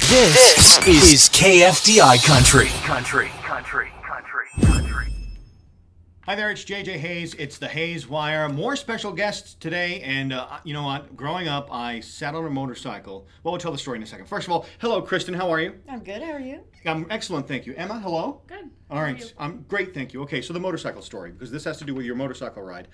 This is KFDI Country. Hi there, it's JJ Hayes. It's the Hayes Wire. More special guests today, and you know what? Growing up, I sat on a motorcycle. Well, we'll tell the story in a second. First of all, hello, Kristen. How are you? I'm good. How are you? I'm excellent, thank you. Emma, hello. Good. All right, I'm great, thank you. Okay, so the motorcycle story, because this has to do with your motorcycle ride.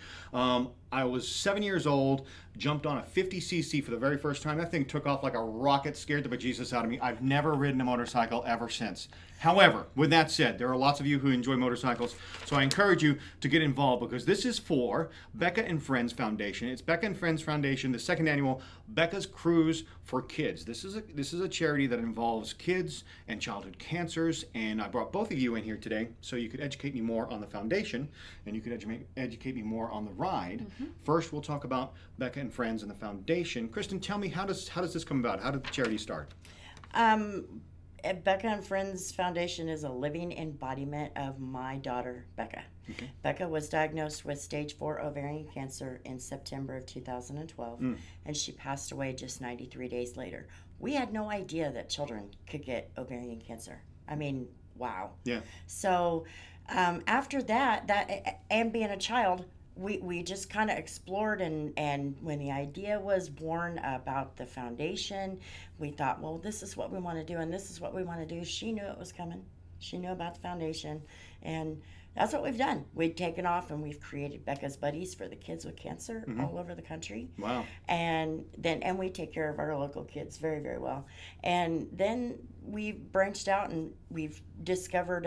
I was 7 years old, jumped on a 50cc for the very first time. That thing took off like a rocket, scared the bejesus out of me. I've never ridden a motorcycle ever since. However, with that said, there are lots of you who enjoy motorcycles, so I encourage you to get involved because this is for Bekah and Friends Foundation. It's Bekah and Friends Foundation, the second annual Bekah's Cruise for Kids. This is a charity that involves kids and childhood cancers, and I brought both of you in here today so you could educate me more on the foundation and you could educate me more on the ride. Mm-hmm. First, we'll talk about Bekah and Friends and the foundation. Kristen, tell me, how does this come about? How did the charity start? Bekah and Friends Foundation is a living embodiment of my daughter, Bekah. Okay. Bekah was diagnosed with stage 4 ovarian cancer in September of 2012, and she passed away just 93 days later. We had no idea that children could get ovarian cancer. I mean, wow. Yeah. So after that, and being a child, we just kind of explored, and when the idea was born about the foundation, we thought, well, this is what we want to do and this is what we want to do. She knew it was coming. She knew about the foundation, and that's what we've done. We've taken off and we've created Bekah's Buddies for the kids with cancer all over the country. Wow. And we take care of our local kids very, very well. And then we branched out and we've discovered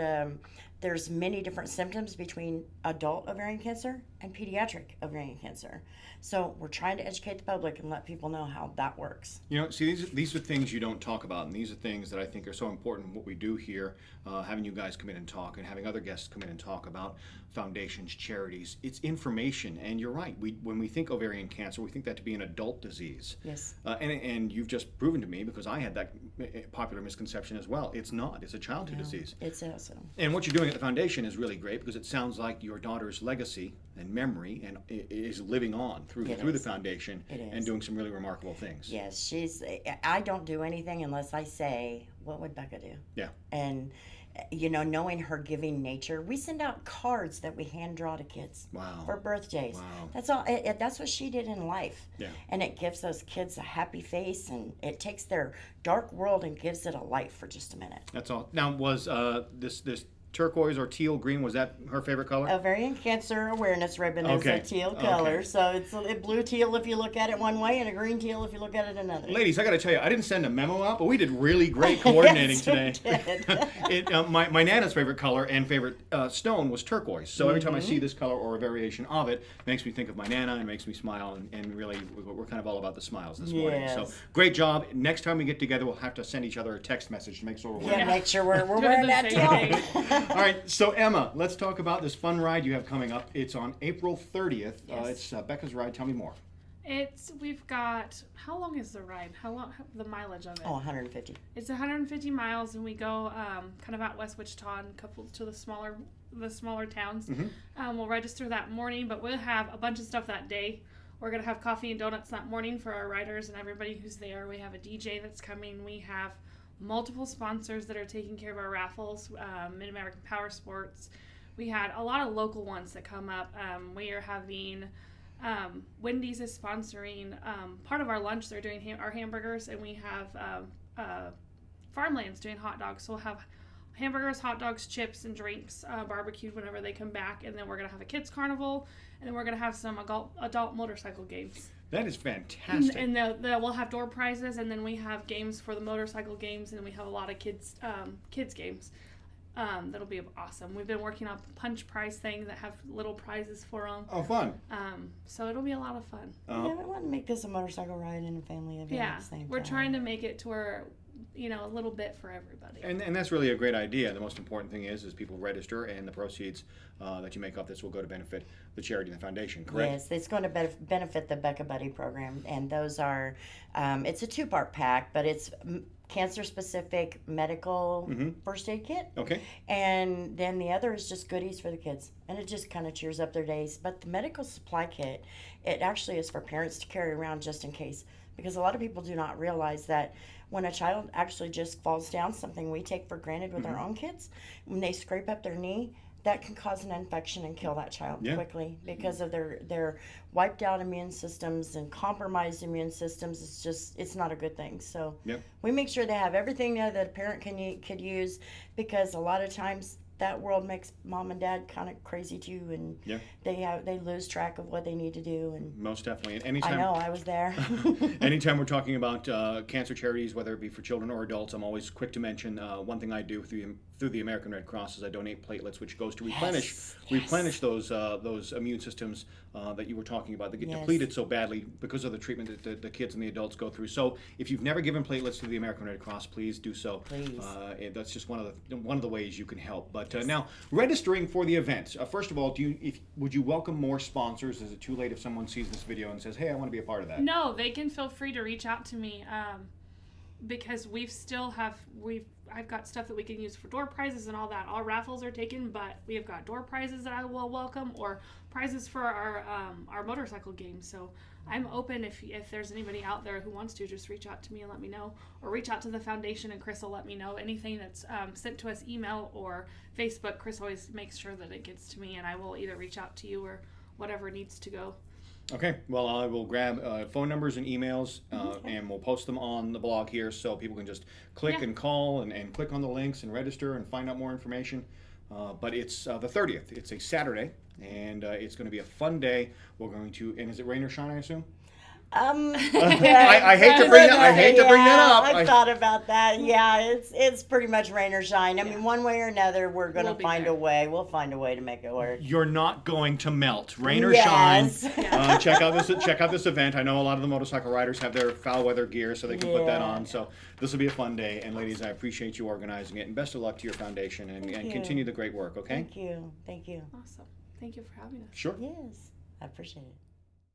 there's many different symptoms between adult ovarian cancer and pediatric ovarian cancer. So we're trying to educate the public and let people know how that works. You know, see, these are things you don't talk about, and these are things that I think are so important in what we do here, having you guys come in and talk and having other guests come in and talk about foundations, charities. It's information, and you're right. When we think ovarian cancer, we think that to be an adult disease. Yes. And you've just proven to me, because I had that popular misconception as well. It's not. It's a childhood disease. It's awesome. And what you're doing at the foundation is really great, because it sounds like your daughter's legacy and memory and is living on through the foundation and doing some really remarkable things. Yes, I don't do anything unless I say, what would Bekah do? Yeah. And you know, knowing her giving nature, we send out cards that we hand draw to kids for birthdays. Wow. That's all. That's what she did in life. Yeah. And it gives those kids a happy face, and it takes their dark world and gives it a light for just a minute. That's all. Now, was this turquoise or teal green, was that her favorite color? Ovarian cancer awareness ribbon is a teal color. So it's a blue teal if you look at it one way and a green teal if you look at it another. Ladies, I got to tell you, I didn't send a memo out, but we did really great coordinating today. My Nana's favorite color and favorite stone was turquoise. So every time I see this color or a variation of it, makes me think of my Nana and makes me smile. And really, we're kind of all about the smiles this morning. So great job. Next time we get together, we'll have to send each other a text message to make sure we're make sure we're wearing that teal. All right, so Emma, let's talk about this fun ride you have coming up. It's on April 30th. Yes. It's Bekah's ride. Tell me more. We've got, how long is the ride? How long, the mileage of it? 150. It's 150 miles, and we go kind of out West Wichita and a couple to the smaller towns. Mm-hmm. We'll register that morning, but we'll have a bunch of stuff that day. We're going to have coffee and donuts that morning for our riders and everybody who's there. We have a DJ that's coming. We have multiple sponsors that are taking care of our raffles, Mid-American Power Sports. We had a lot of local ones that come up. We are having, Wendy's is sponsoring part of our lunch. They're doing our hamburgers, and we have Farmland's doing hot dogs. So we'll have hamburgers, hot dogs, chips, and drinks barbecued whenever they come back. And then we're going to have a kids carnival, and then we're going to have some adult motorcycle games. That is fantastic. And we'll have door prizes, and then we have games for the motorcycle games, and we have a lot of kids games. That'll be awesome. We've been working on punch prize things that have little prizes for them. Oh, fun. So it'll be a lot of fun. Yeah, we want to make this a motorcycle ride and a family event at the same time. We're trying to make it to where, a little bit for everybody. And that's really a great idea. The most important thing is people register, and the proceeds that you make off this will go to benefit the charity and the foundation, correct? Yes, it's going to benefit the Bekah Buddy program, and those are, it's a 2-part pack, but it's cancer-specific medical first aid kit. Okay. And then the other is just goodies for the kids, and it just kind of cheers up their days. But the medical supply kit, it actually is for parents to carry around just in case, because a lot of people do not realize that when a child actually just falls down, something we take for granted with our own kids, when they scrape up their knee, that can cause an infection and kill that child quickly because of their wiped out immune systems and compromised immune systems. It's not a good thing. So we make sure they have everything there that a parent could use, because a lot of times that world makes mom and dad kind of crazy too, and they lose track of what they need to do. And most definitely. And anytime, I know, I was there. anytime we're talking about cancer charities, whether it be for children or adults, I'm always quick to mention one thing I do through the American Red Cross is I donate platelets, which goes to replenish those immune systems that you were talking about that get depleted so badly because of the treatment that the kids and the adults go through. So if you've never given platelets to the American Red Cross, please do so. Please. That's just one of the ways you can help. But now, registering for the event. First of all, would you welcome more sponsors? Is it too late if someone sees this video and says, "Hey, I want to be a part of that"? No, they can feel free to reach out to me, because I've got stuff that we can use for door prizes and all that. All raffles are taken, but we have got door prizes that I will welcome, or prizes for our motorcycle game. So I'm open if there's anybody out there who wants to, just reach out to me and let me know, or reach out to the foundation and Chris will let me know. Anything that's sent to us email or Facebook, Chris always makes sure that it gets to me, and I will either reach out to you or whatever needs to go. Okay, well, I will grab phone numbers and emails, and we'll post them on the blog here so people can just click and call and click on the links and register and find out more information. But it's the 30th. It's a Saturday, and it's going to be a fun day. We're going to, and is it rain or shine, I assume? I hate to bring that up. I thought about that. Yeah, it's pretty much rain or shine. I mean, one way or another, we're going to find a way. We'll find a way to make it work. You're not going to melt, rain or shine. Check out this event. I know a lot of the motorcycle riders have their foul weather gear, so they can put that on. So this will be a fun day. And ladies, I appreciate you organizing it, and best of luck to your foundation, and continue the great work. Okay. Thank you. Awesome. Thank you for having us. Sure. Yes, I appreciate it.